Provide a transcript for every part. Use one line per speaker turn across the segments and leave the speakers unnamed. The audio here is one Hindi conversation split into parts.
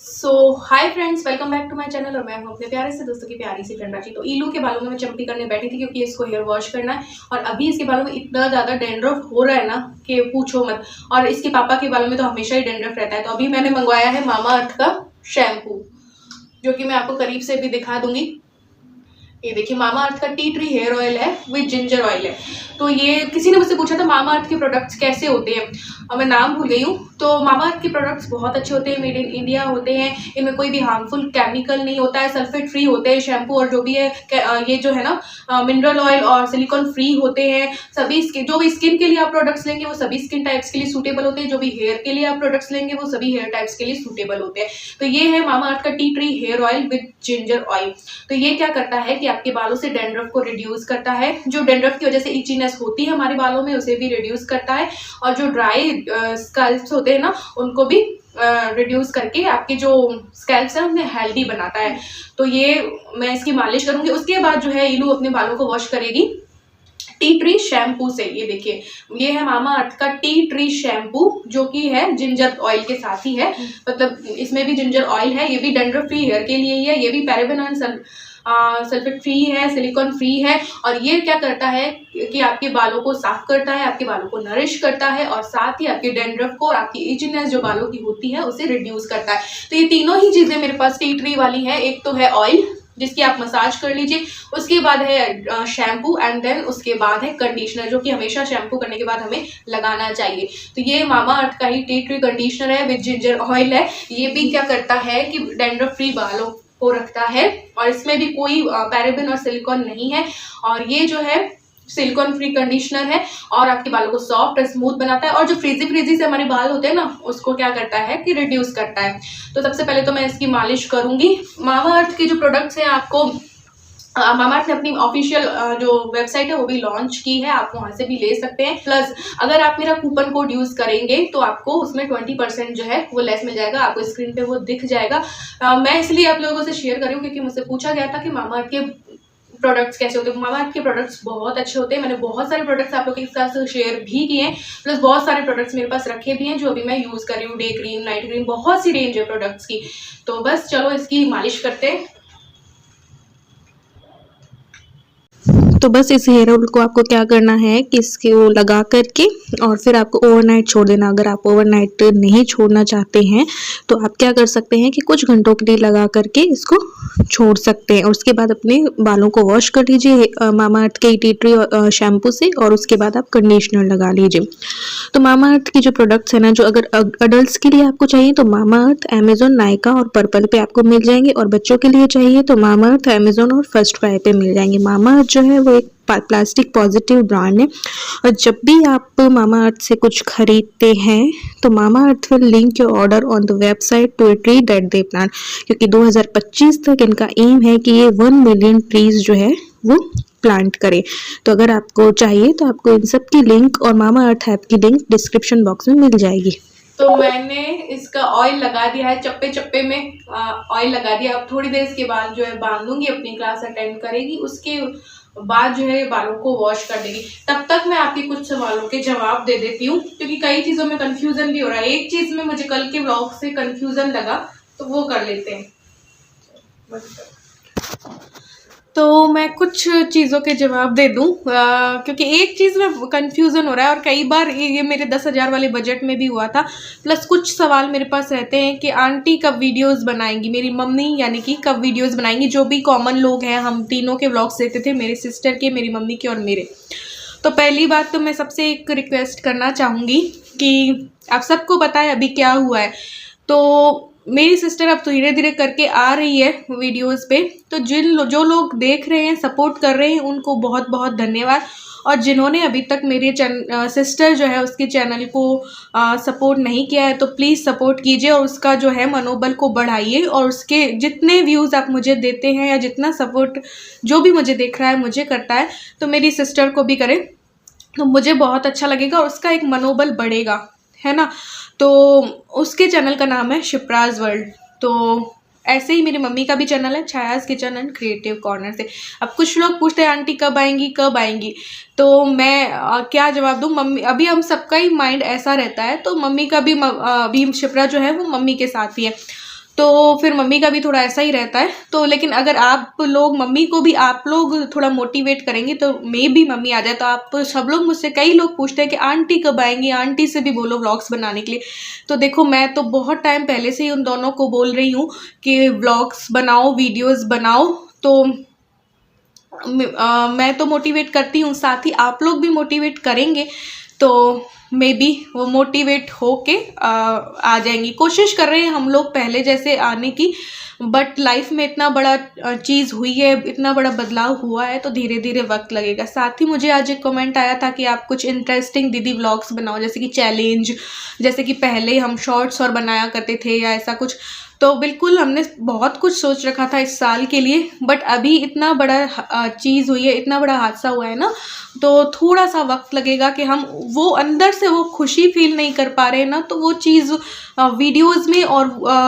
So hi friends, welcome back to my channel. और मैं हूं अपने प्यारे से दोस्तों की प्यारी सी फ्रेंड राशि। तो ईलू के बालों में मैं चंपी करने बैठी थी क्योंकि इसको हेयर वॉश करना है और अभी इसके बालों में इतना ज़्यादा डेंड्रफ हो रहा है ना कि पूछो मत। और इसके पापा के बालों में तो हमेशा ही डेंड्रफ रहता है। तो अभी मैंने मंगवाया है मामा अर्थ का शैम्पू, जो कि मैं आपको करीब से भी दिखा दूंगी। ये देखिए, मामा अर्थ का टी ट्री हेयर ऑयल है विद जिंजर ऑयल है। तो ये किसी ने मुझसे पूछा था मामा अर्थ के प्रोडक्ट्स कैसे होते हैं, और मैं नाम भूल गई हूँ। तो मामा अर्थ के प्रोडक्ट्स बहुत अच्छे होते हैं, मेड इन इंडिया होते हैं। इनमें कोई भी हार्मफुल केमिकल नहीं होता है, सल्फेट फ्री होते हैं शैम्पू, और जो भी है ये जो है ना मिनरल ऑयल और सिलिकॉन फ्री होते हैं। सभी जो भी स्किन के लिए आप प्रोडक्ट्स लेंगे वो सभी स्किन टाइप्स के लिए सूटेबल होते हैं। जो भी हेयर के लिए आप प्रोडक्ट्स लेंगे वो सभी हेयर टाइप्स के लिए सूटेबल होते हैं। तो ये है मामा अर्थ का tea tree hair oil with ginger oil. तो ये क्या करता है कि आपके बालों से डैंड्रफ को रिड्यूस करता है। जो डैंड्रफ की वजह से इचीनेस होती है हमारे बालों में, उसे भी रिड्यूस करता है। और जो ड्राई स्कैल्प्स होते हैं ना, उनको भी रिड्यूस करके आपके जो स्कैल्प्स हैं उन्हें हेल्दी बनाता है। तो ये मैं इसकी मालिश करूंगी, उसके बाद जो है ईलू अपने बालों को वॉश करेगी टी ट्री शैम्पू से। ये देखिए, ये है मामा अर्थ का टी ट्री शैम्पू, जो कि है जिंजर ऑयल के साथ ही है। मतलब इसमें भी जिंजर ऑयल है। ये भी डैंड्रफ फ्री हेयर के लिए ही है। ये भी पैराबेन और सल्फेट फ्री है, सिलिकॉन फ्री है। और ये क्या करता है कि आपके बालों को साफ करता है, आपके बालों को नरिश करता है, और साथ ही आपके डैंड्रफ को और आपकी इचीनेस जो बालों की होती है उसे रिड्यूस करता है। तो ये तीनों ही चीजें मेरे पास टी ट्री वाली है। एक तो है ऑयल जिसकी आप मसाज कर लीजिए, उसके बाद है शैम्पू, एंड देन उसके बाद है कंडीशनर, जो कि हमेशा शैम्पू करने के बाद हमें लगाना चाहिए। तो ये मामा अर्थ का ही टी ट्री कंडीशनर है विद जिंजर ऑयल है। ये भी क्या करता है कि डैंड्रफ फ्री बालों को रखता है, और इसमें भी कोई पैराबेन और सिलिकॉन नहीं है। और ये जो है सिलिकॉन फ्री कंडीशनर है, और आपके बालों को सॉफ्ट और स्मूथ बनाता है। और जो फ्रीजी से हमारे बाल होते हैं ना, उसको क्या करता है कि रिड्यूस करता है। तो सबसे पहले तो मैं इसकी मालिश करूंगी। मामा अर्थ के जो प्रोडक्ट्स हैं, आपको मामा अर्थ ने अपनी ऑफिशियल जो वेबसाइट है वो भी लॉन्च की है, आप वहां से भी ले सकते हैं। प्लस अगर आप मेरा कूपन कोड यूज करेंगे तो आपको उसमें 20% जो है वो लेस मिल जाएगा। आपको स्क्रीन पे वो दिख जाएगा। मैं इसलिए आप लोगों से शेयर कर रही हूँ क्योंकि मुझसे पूछा गया था कि मामा अर्थ के प्रोडक्ट्स कैसे होते हैं। मामा अर्थ के प्रोडक्ट्स बहुत अच्छे होते हैं। मैंने बहुत सारे प्रोडक्ट्स आप लोगों के साथ शेयर भी किए हैं, प्लस बहुत सारे प्रोडक्ट्स मेरे पास रखे भी हैं जो अभी मैं यूज कर रही हूँ। डे क्रीम, नाइट क्रीम, बहुत सी रेंज है प्रोडक्ट्स की। तो बस चलो इसकी मालिश करते हैं।
तो बस इस हेयर ऑयल को आपको क्या करना है कि इसको लगा करके और फिर आपको ओवरनाइट छोड़ देना। अगर आप ओवरनाइट नहीं छोड़ना चाहते हैं तो आप क्या कर सकते हैं कि कुछ घंटों के लिए लगा करके इसको छोड़ सकते हैं, और उसके बाद अपने बालों को वॉश कर लीजिए मामा अर्थ के टी ट्री शैम्पू से, और उसके बाद आप कंडीशनर लगा लीजिए। तो मामा अर्थ की जो प्रोडक्ट्स है ना, जो अगर अडल्ट के लिए आपको चाहिए तो मामा अर्थ अमेजोन, नायका और पर्पल पे आपको मिल जाएंगे, और बच्चों के लिए चाहिए तो मामा अर्थ अमेजोन और फर्स्ट क्राई पे मिल जाएंगे। मामा अर्थ जो है वो एक प्लास्टिक पॉजिटिव ब्रांड है, और जब भी आप मामा अर्थ से कुछ खरीदते हैं तो Mamaearth will link your order on the website to a tree that they plant, क्योंकि 2025 तक इनका एम है कि ये 1 मिलियन ट्रीज जो है वो प्लांट करें। तो अगर आपको चाहिए तो आपको इन सब की लिंक और मामा अर्थ ऐप की लिंक डिस्क्रिप्शन बॉक्स में मिल जाएगी।
तो मैंने इसका ऑयल लगा दिया है, चप्पे चप्पे में ऑयल लगा दिया। अब थोड़ी देर इसके बाद जो है बांधूंगी, अपनी क्लास अटेंड करेगी, उसके बाद जो है बालों को वॉश कर देगी। तब तक मैं आपके कुछ सवालों के जवाब दे देती हूँ, क्योंकि कई चीज़ों में कंफ्यूजन भी हो रहा है। एक चीज़ में मुझे कल के व्लॉग से कंफ्यूजन लगा, तो वो कर लेते हैं। तो मैं कुछ चीज़ों के जवाब दे दूं, क्योंकि एक चीज़ में कंफ्यूजन हो रहा है, और कई बार ये मेरे 10,000 वाले बजट में भी हुआ था। प्लस कुछ सवाल मेरे पास रहते हैं कि आंटी कब वीडियोस बनाएंगी, मेरी मम्मी यानी कि कब वीडियोस बनाएंगी। जो भी कॉमन लोग हैं, हम तीनों के व्लॉग्स देते थे, मेरे सिस्टर के, मेरी मम्मी के और मेरे। तो पहली बात तो मैं सबसे एक रिक्वेस्ट करना चाहूँगी कि आप सबको पता है अभी क्या हुआ है। तो मेरी सिस्टर अब धीरे धीरे करके आ रही है वीडियोस पे। तो जो लोग देख रहे हैं, सपोर्ट कर रहे हैं, उनको बहुत बहुत धन्यवाद। और जिन्होंने अभी तक मेरे सिस्टर जो है उसके चैनल को सपोर्ट नहीं किया है, तो प्लीज़ सपोर्ट कीजिए और उसका जो है मनोबल को बढ़ाइए। और उसके जितने व्यूज़ आप मुझे देते हैं या जितना सपोर्ट जो भी मुझे देख रहा है, मुझे करता है, तो मेरी सिस्टर को भी करें, तो मुझे बहुत अच्छा लगेगा और उसका एक मनोबल बढ़ेगा, है ना। तो उसके चैनल का नाम है शिप्राज वर्ल्ड। तो ऐसे ही मेरी मम्मी का भी चैनल है, छायाज किचन एंड क्रिएटिव कॉर्नर से। अब कुछ लोग पूछते हैं आंटी कब आएंगी कब आएंगी, तो मैं क्या जवाब दूँ। मम्मी, अभी हम सबका ही माइंड ऐसा रहता है, तो मम्मी का भी अभी शिप्रा जो है वो मम्मी के साथ ही है। तो फिर मम्मी का भी थोड़ा ऐसा ही रहता है। तो लेकिन अगर आप लोग मम्मी को भी आप लोग थोड़ा मोटिवेट करेंगे तो मे भी मम्मी आ जाए। तो आप सब लोग मुझसे, कई लोग पूछते हैं कि आंटी कब आएंगी, आंटी से भी बोलो व्लॉग्स बनाने के लिए। तो देखो मैं तो बहुत टाइम पहले से ही उन दोनों को बोल रही हूँ कि व्लॉग्स बनाओ, वीडियोस बनाओ। तो मैं तो मोटिवेट करती हूँ, साथ ही आप लोग भी मोटिवेट करेंगे तो मे बी वो मोटिवेट होके आ जाएंगी। कोशिश कर रहे हैं हम लोग पहले जैसे आने की, बट लाइफ में इतना बड़ा चीज़ हुई है, इतना बड़ा बदलाव हुआ है, तो धीरे धीरे वक्त लगेगा। साथ ही मुझे आज एक कमेंट आया था कि आप कुछ इंटरेस्टिंग दीदी व्लॉग्स बनाओ, जैसे कि चैलेंज, जैसे कि पहले हम शॉर्ट्स और बनाया करते थे या ऐसा कुछ। तो बिल्कुल हमने बहुत कुछ सोच रखा था इस साल के लिए, बट अभी इतना बड़ा चीज़ हुई है, इतना बड़ा हादसा हुआ है ना, तो थोड़ा सा वक्त लगेगा कि हम वो अंदर से वो खुशी फील नहीं कर पा रहे हैं ना, तो वो चीज़ वीडियोस में और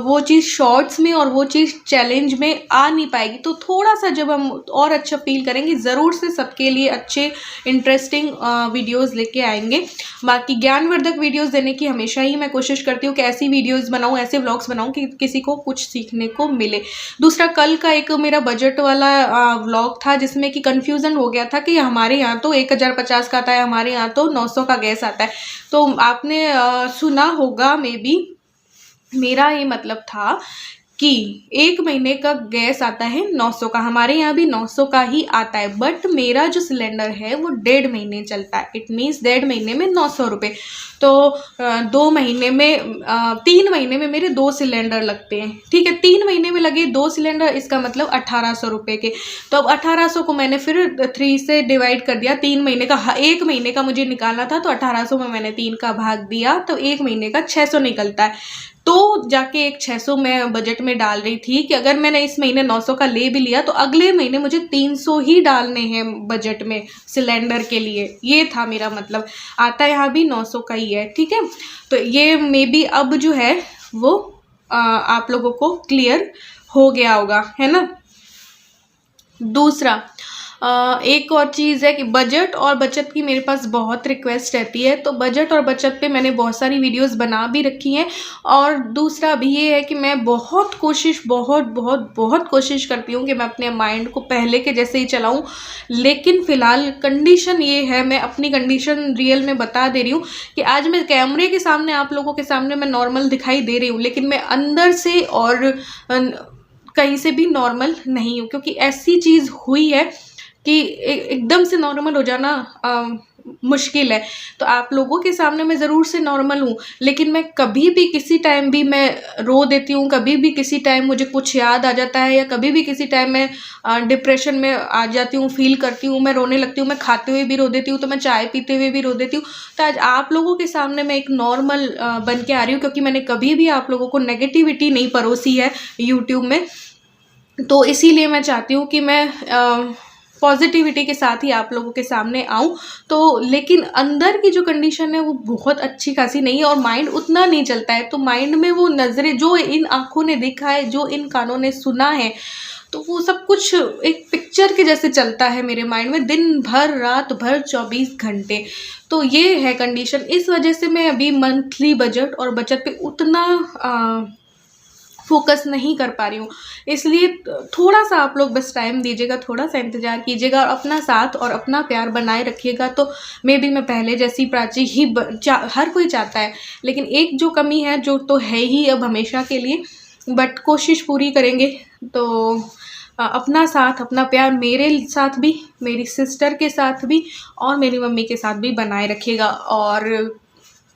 वो चीज़ शॉर्ट्स में और वो चीज़ चैलेंज में आ नहीं पाएगी। तो थोड़ा सा जब हम और अच्छा फील करेंगे, ज़रूर से सबके लिए अच्छे इंटरेस्टिंग वीडियोस लेके आएंगे। बाकी ज्ञानवर्धक वीडियोस देने की हमेशा ही मैं कोशिश करती हूँ कि ऐसी वीडियोस बनाऊँ, ऐसे व्लॉग्स बनाऊँ कि किसी को कुछ सीखने को मिले। दूसरा, कल का एक मेरा बजट वाला व्लॉग था जिसमें कि कन्फ्यूज़न हो गया था कि हमारे यहाँ तो 1050 का आता है, हमारे यहाँ तो 900 का गैस आता है। तो आपने सुना होगा मे बी, मेरा ये मतलब था कि 1 महीने का गैस आता है 900 का, हमारे यहाँ भी 900 का ही आता है, बट मेरा जो सिलेंडर है वो 1.5 महीने चलता है। इट मीन्स 1.5 महीने में 900 रुपये। तो 2 महीने में 3 महीने में मेरे 2 सिलेंडर लगते हैं। ठीक है, 3 महीने में लगे 2 सिलेंडर, इसका मतलब 1800 रुपये के। तो अब 1800 को मैंने फिर 3 से डिवाइड कर दिया। 3 महीने का, 1 महीने का मुझे निकालना था, तो 1800 में मैंने 3 का भाग दिया, तो 1 महीने का 600 निकलता है। तो जाके एक 600 मैं बजट में डाल रही थी कि अगर मैंने इस महीने 900 का ले भी लिया तो अगले महीने मुझे 300 ही डालने हैं बजट में सिलेंडर के लिए। ये था मेरा मतलब। आता यहाँ भी 900 का ही है। ठीक है, तो ये मे बी अब जो है वो आप लोगों को क्लियर हो गया होगा, है ना। दूसरा, एक और चीज़ है कि बजट और बचत की मेरे पास बहुत रिक्वेस्ट रहती है। तो बजट और बचत पे मैंने बहुत सारी वीडियोस बना भी रखी हैं। और दूसरा भी ये है कि मैं बहुत कोशिश करती हूँ कि मैं अपने माइंड को पहले के जैसे ही चलाऊँ। लेकिन फ़िलहाल कंडीशन ये है, मैं अपनी कंडीशन रियल में बता दे रही हूँ कि आज मैं कैमरे के सामने, आप लोगों के सामने मैं नॉर्मल दिखाई दे रही हूँ, लेकिन मैं अंदर से और कहीं से भी नॉर्मल नहीं हूँ। क्योंकि ऐसी चीज़ हुई है कि एकदम से नॉर्मल हो जाना मुश्किल है। तो आप लोगों के सामने मैं ज़रूर से नॉर्मल हूँ, लेकिन मैं कभी भी किसी टाइम भी मैं रो देती हूँ, कभी भी किसी टाइम मुझे कुछ याद आ जाता है, या कभी भी किसी टाइम मैं डिप्रेशन में आ जाती हूँ, फील करती हूँ, मैं रोने लगती हूँ। मैं खाते हुए भी रो देती हूँ, तो मैं चाय पीते हुए भी रो देती हूँ। तो आज आप लोगों के सामने मैं एक नॉर्मल बन के आ रही हूँ, क्योंकि मैंने कभी भी आप लोगों को नेगेटिविटी नहीं परोसी है यूट्यूब में। तो इसीलिए मैं चाहती हूँ कि मैं पॉजिटिविटी के साथ ही आप लोगों के सामने आऊँ। तो लेकिन अंदर की जो कंडीशन है वो बहुत अच्छी खासी नहीं है, और माइंड उतना नहीं चलता है। तो माइंड में वो नज़रें, जो इन आँखों ने देखा है, जो इन कानों ने सुना है, तो वो सब कुछ एक पिक्चर के जैसे चलता है मेरे माइंड में, दिन भर रात भर 24 घंटे। तो ये है कंडीशन। इस वजह से मैं अभी मंथली बजट और बचत पे उतना फोकस नहीं कर पा रही हूँ। इसलिए थोड़ा सा आप लोग बस टाइम दीजिएगा, थोड़ा सा इंतज़ार कीजिएगा, और अपना साथ और अपना प्यार बनाए रखिएगा। तो मे बी मैं पहले जैसी प्राची ही हर कोई चाहता है, लेकिन एक जो कमी है, जो तो है ही अब हमेशा के लिए, बट कोशिश पूरी करेंगे। तो अपना साथ, अपना प्यार मेरे साथ भी, मेरी सिस्टर के साथ भी, और मेरी मम्मी के साथ भी बनाए रखिएगा। और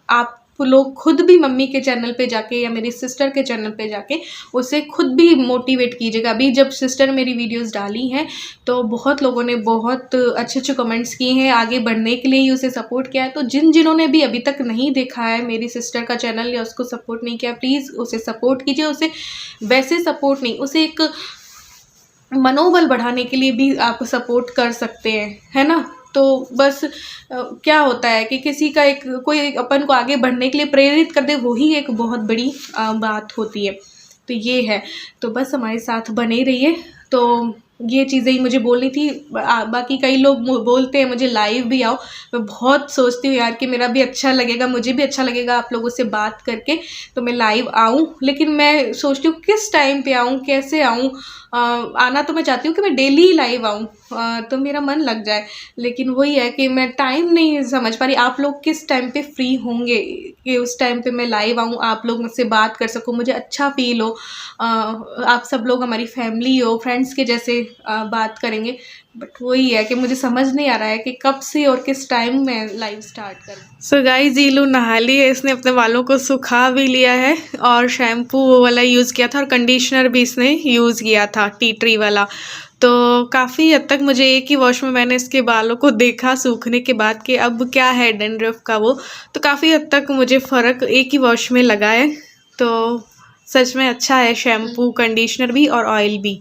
आप लोग खुद भी मम्मी के चैनल पे जाके या मेरी सिस्टर के चैनल पे जाके उसे खुद भी मोटिवेट कीजिएगा। अभी जब सिस्टर मेरी वीडियोस डाली हैं तो बहुत लोगों ने बहुत अच्छे अच्छे कमेंट्स किए हैं, आगे बढ़ने के लिए ही उसे सपोर्ट किया है। तो जिन्होंने भी अभी तक नहीं देखा है मेरी सिस्टर का चैनल या उसको सपोर्ट नहीं किया, प्लीज़ उसे सपोर्ट कीजिए। उसे वैसे सपोर्ट नहीं, उसे एक मनोबल बढ़ाने के लिए भी आप सपोर्ट कर सकते हैं, है ना। तो बस क्या होता है कि किसी का कोई अपन को आगे बढ़ने के लिए प्रेरित कर दे, वही एक बहुत बड़ी बात होती है। तो ये है, तो बस हमारे साथ बने रहिए। तो ये चीज़ें ही मुझे बोलनी थी। बाकी कई लोग बोलते हैं मुझे लाइव भी आओ, मैं बहुत सोचती हूँ यार कि मेरा भी अच्छा लगेगा, मुझे भी अच्छा लगेगा आप लोगों से बात करके, तो मैं लाइव आऊँ। लेकिन मैं सोचती हूँ किस टाइम पे आऊँ, कैसे आऊँ। आना तो मैं चाहती हूँ कि मैं डेली लाइव आऊँ, तो मेरा मन लग जाए, लेकिन वही है कि मैं टाइम नहीं समझ पा रही आप लोग किस टाइम पे फ्री होंगे कि उस टाइम पे मैं लाइव आऊँ, आप लोग मुझसे बात कर सको, मुझे अच्छा फील हो। आप सब लोग हमारी फैमिली हो, फ्रेंड्स के जैसे बात करेंगे। बट वही है कि मुझे समझ नहीं आ रहा है कि कब से और किस टाइम में लाइव स्टार्ट करूँ। सो गाइस, ईलू नहा ली है, इसने अपने बालों को सुखा भी लिया है और शैम्पू वो वाला यूज़ किया था और कंडीशनर भी इसने यूज़ किया था टी ट्री वाला। तो काफ़ी हद तक मुझे एक ही वॉश में मैंने इसके बालों को देखा सूखने के बाद कि अब क्या है डैंड्रफ का वो, तो काफ़ी हद तक मुझे फ़र्क एक ही वॉश में लगा है। तो सच में अच्छा है शैम्पू, कंडीशनर भी और ऑयल भी।